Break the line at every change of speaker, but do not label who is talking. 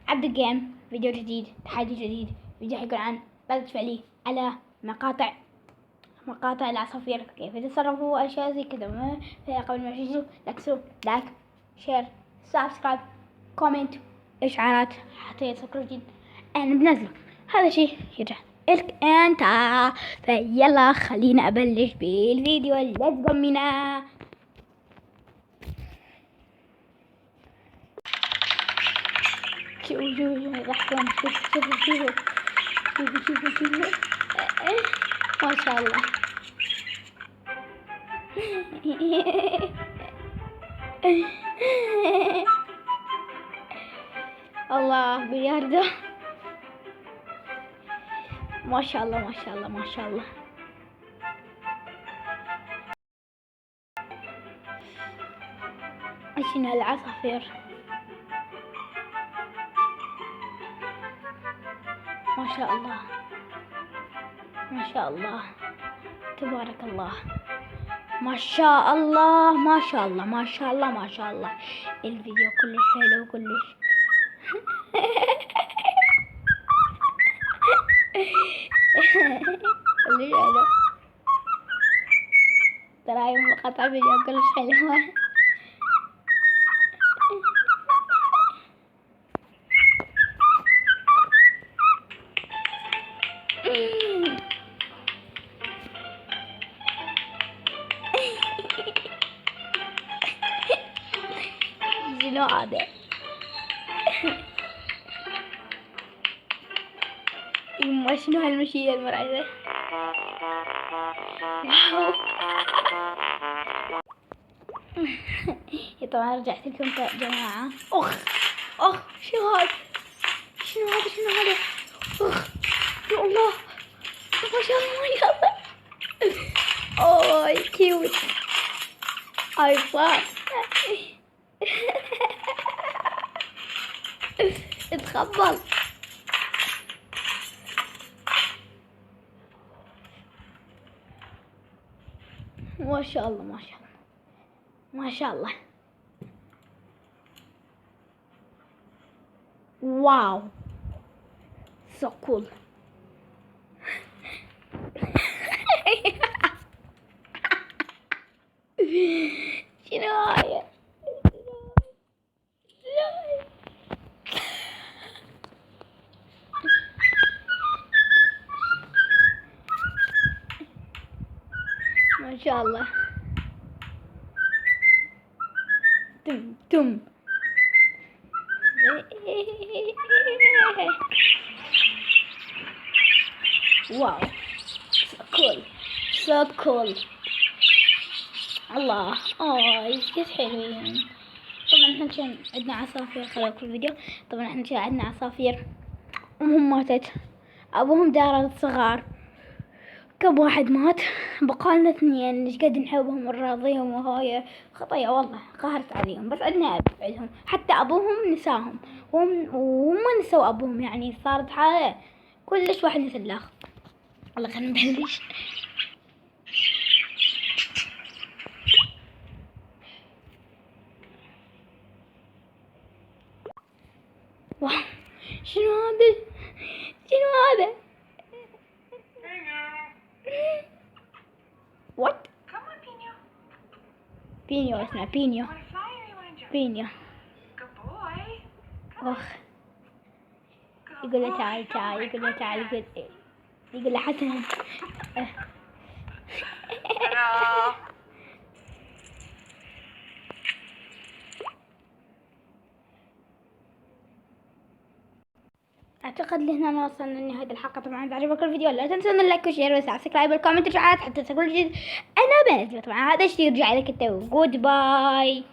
عبد الجيم. فيديو جديد، تحدي جديد. فيديو حيكون عن ردة فعلي على مقاطع العصافير، كيف يتصرفوا واشياء زي كذا. قبل ما تجوا لاكسوا لايك، شير، سبسكرايب، كومنت، اشعارات حتى يصلكوا جديد انا بنزله. هذا شيء يرجع لك انت. فيلا خلينا ابلش بالفيديو. ليتس جو مينا. شوفوا لحظة، شوفوا ما شاء الله. الله بلياردو، ما شاء الله ما شاء الله ما شاء الله. شنو العصافير، ما شاء الله ما شاء الله تبارك الله، ما شاء الله ما شاء الله ما شاء الله ما شاء الله. الفيديو كلش حلو كلش. كلش حلو ترى هاي مقاطع فيديو كلش حلوة. شنو هذا؟ يما شنو هالمشية المرعبة؟ واو. طبعا رجعت لكم يا جماعة. اخ شنو هذا؟ شنو هذا؟ اخ يا الله ما شاء الله ما شاء الله. اوه كيوت. اي فاك. اتخبل. ما شاء الله ما شاء الله ما شاء الله. واو so cool. شنو هاي؟ ما شاء الله. تم واو so cool. الله كيف حلوين. طبعا احنا كان عندنا عصافير خلال كل فيديو. طبعا احنا كان عندنا عصافير امهم ماتت، ابوهم دار صغار، كم واحد مات، بقالنا اثنين. ايش قد نحبهم ونراضيهم وهاي خطية والله قهرت عليهم. بس عندنا اب عندهم، حتى ابوهم نساهم وهم نسوا ابوهم، يعني صارت حالة كلش واحد مثل الاخر. والله خلينا نبلش. واو شنو هذا؟ What?
Come on, Pino.
بينيو اسمه بينيو.
You want to fly or you want to jump?
بينيو.
Good boy.
اخ
Good
يقول له
boy.
تعال
Oh my
يقول له تعال
goodness.
يقول له حسن.
Ta-da.
اعتقد لهنا وصلنا لنهاية الحلقة. طبعا اذا عجبك الفيديو لا تنسون اللايك والشير والسبسكرايب والكومنت والاشعارات حتى تسجلوا جديد انا بنزله. طبعا هذا الشيء يرجع لك انت. جود باي.